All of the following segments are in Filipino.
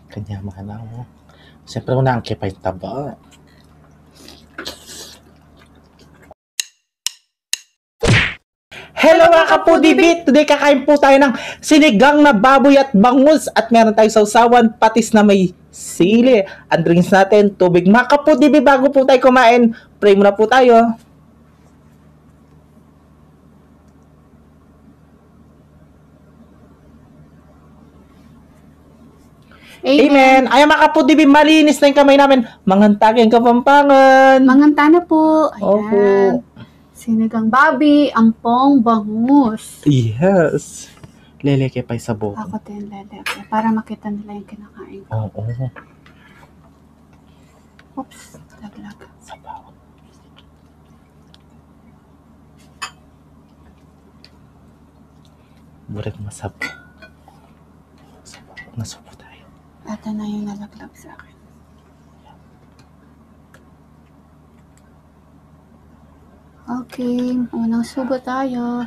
Kanya mana mo. Siyempre una ang kipay taba. Hello mga kapudibit! Today kakain po tayo ng sinigang na baboy at bangus at meron tayong sausawan patis na may sili. Ang drinks natin, tubig. Mga kapudibit, bago po tayo kumain, pray muna po tayo. Amen! Ay mga kapudibit, malinis na yung kamay namin. Mangantag yung Kapampangan. Manganta na po. Ayan. Opo. Sinigang babi, ampong, bangus. Yes. Leleke pa sa buko. Ako din, lele. Para makita nila yung kinakain ko. Oo. Oops, laglag. Sabaw. Buret masabaw. Sabaw. Nasubo tayo. Ito na yung nalaglag sa akin. Okay, unang subo tayo.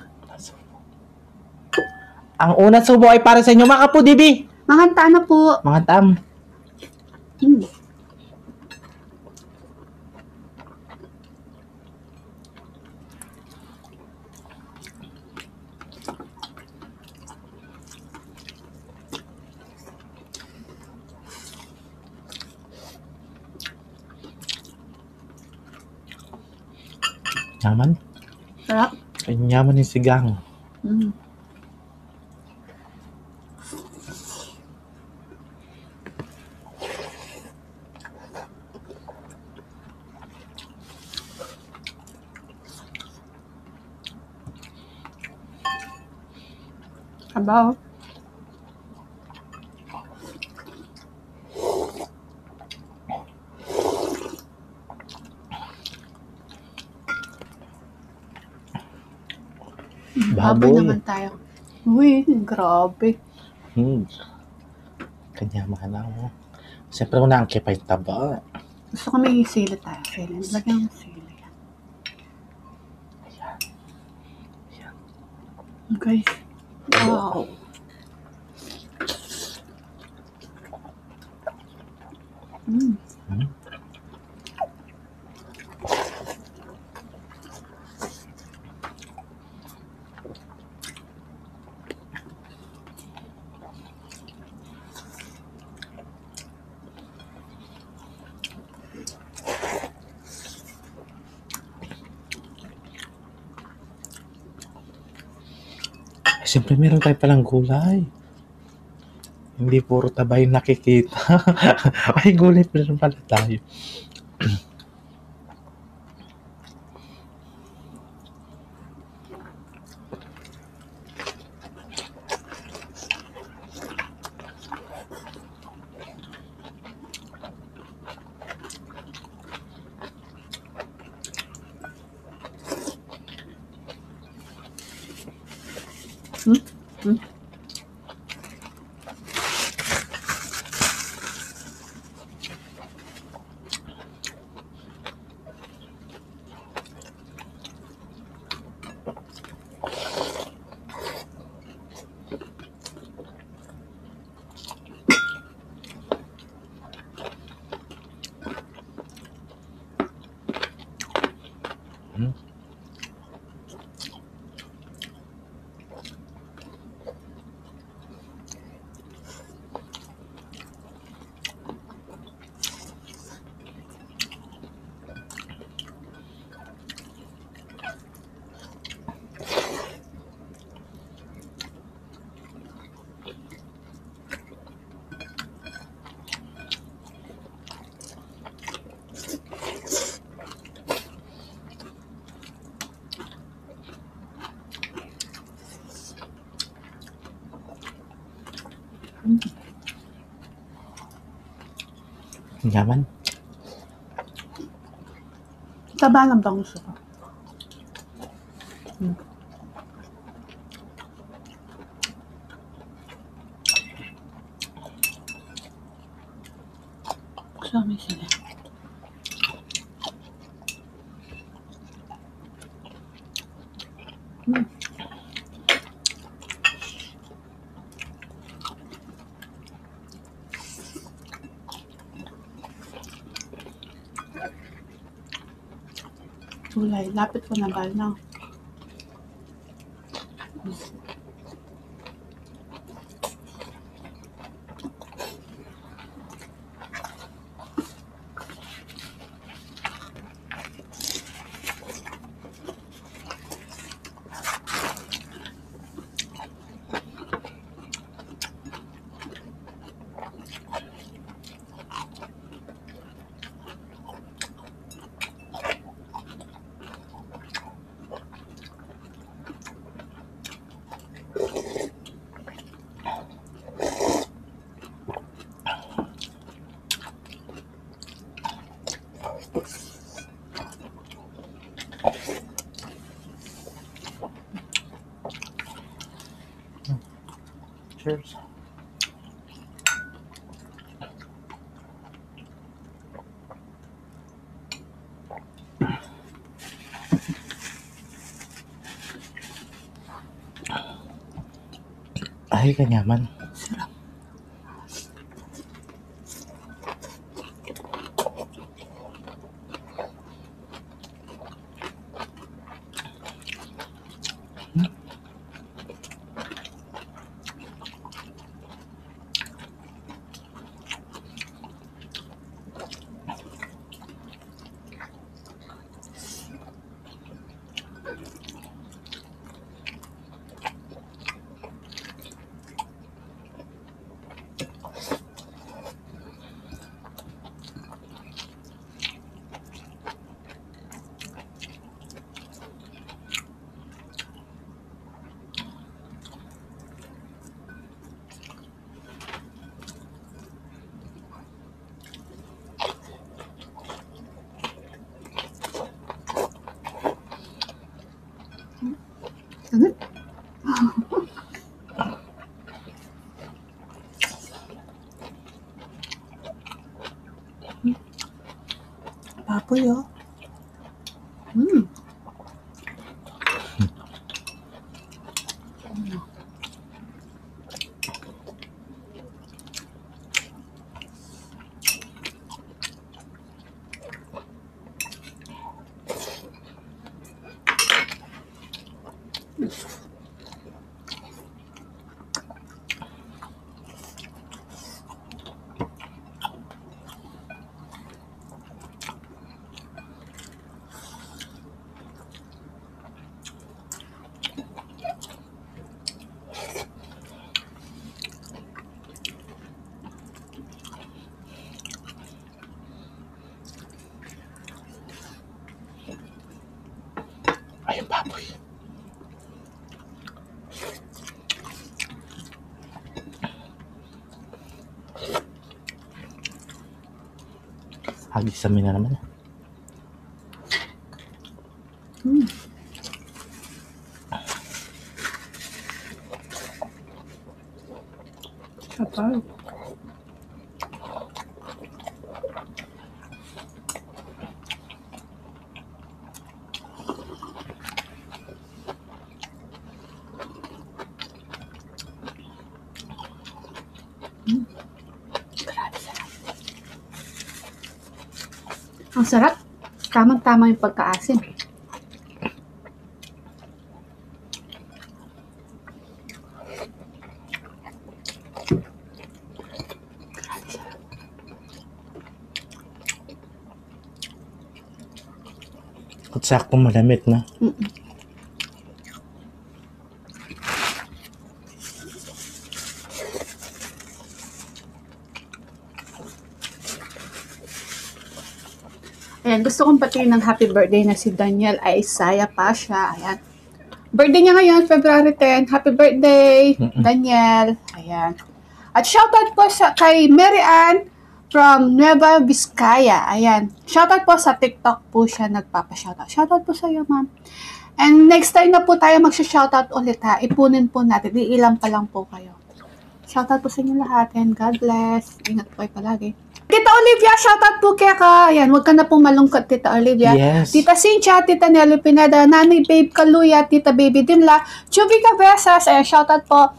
Ang unang subo ay para sa inyo mga kapudibi. Manganta na po. Mga tam. Nyaman. Sarap. Ay, nyaman yung sigang. Sabaw. Baboy naman tayo. Uy, grabe. Kanya mana mo. Siyempre una ang kipay taba. Gusto ko may sili tayo. Sili. Lagyan mo sili. Ayan. Ayan. Guys. Wow. Siyempre meron tayo palang gulay. Hindi puro taba yung nakikita. Ay, gulay pa rin pala tayo. Nyaman. Taba ng bangus ko. Gusto may sila. Tulay. Lapit ko na ba na? Cheers. Ay, kanyaman. Sarap. Ano? Baboy, oh. Ay, yung baboy. Hagis sa mina naman. Sarap. Grabe sarap. Ang sarap. Tamang-tama yung pagkaasim. At saktong malamit na. Ayan, gusto kong batiin ng happy birthday na si Daniel Isaiah Pasha. Ayan. Birthday niya ngayon, February 10. Happy birthday, Daniel. Ayan. At shoutout po kay Mary Ann from Nueva Vizcaya. Ayan. Shoutout po sa TikTok po siya nagpapa-shoutout. Shoutout po sa iyo, ma'am. And next time na po tayo magsha-shoutout ulit, ha. Ipunin po natin. Iilang pa lang po kayo. Shoutout po sa inyo lahat and God bless. Ingat po kayo palagi. Tita Olivia, shoutout po kaya ka. Ayan, huwag ka na pong malungkot, Tita Olivia. Yes. Tita Cynthia, Tita Nelly Pineda, Nanay Babe Kaluya, Tita Baby Dinla, Chubby Cabezas, ayan, shoutout po.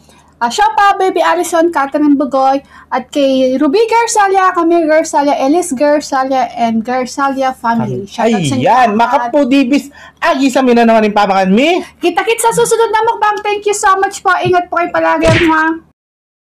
Siya pa, Baby Allison, Catherine Bugoy, at kay Ruby Garsalia, Camille Garsalia, Ellis Garsalia, and Garsalia family. Shoutout sa inyo Ayan, lahat. makapudibis. Agi sa mina naman yung pamangan mi. Kita-kit sa susunod na mukbang. Thank you so much po. Ingat po kayo palagi, mga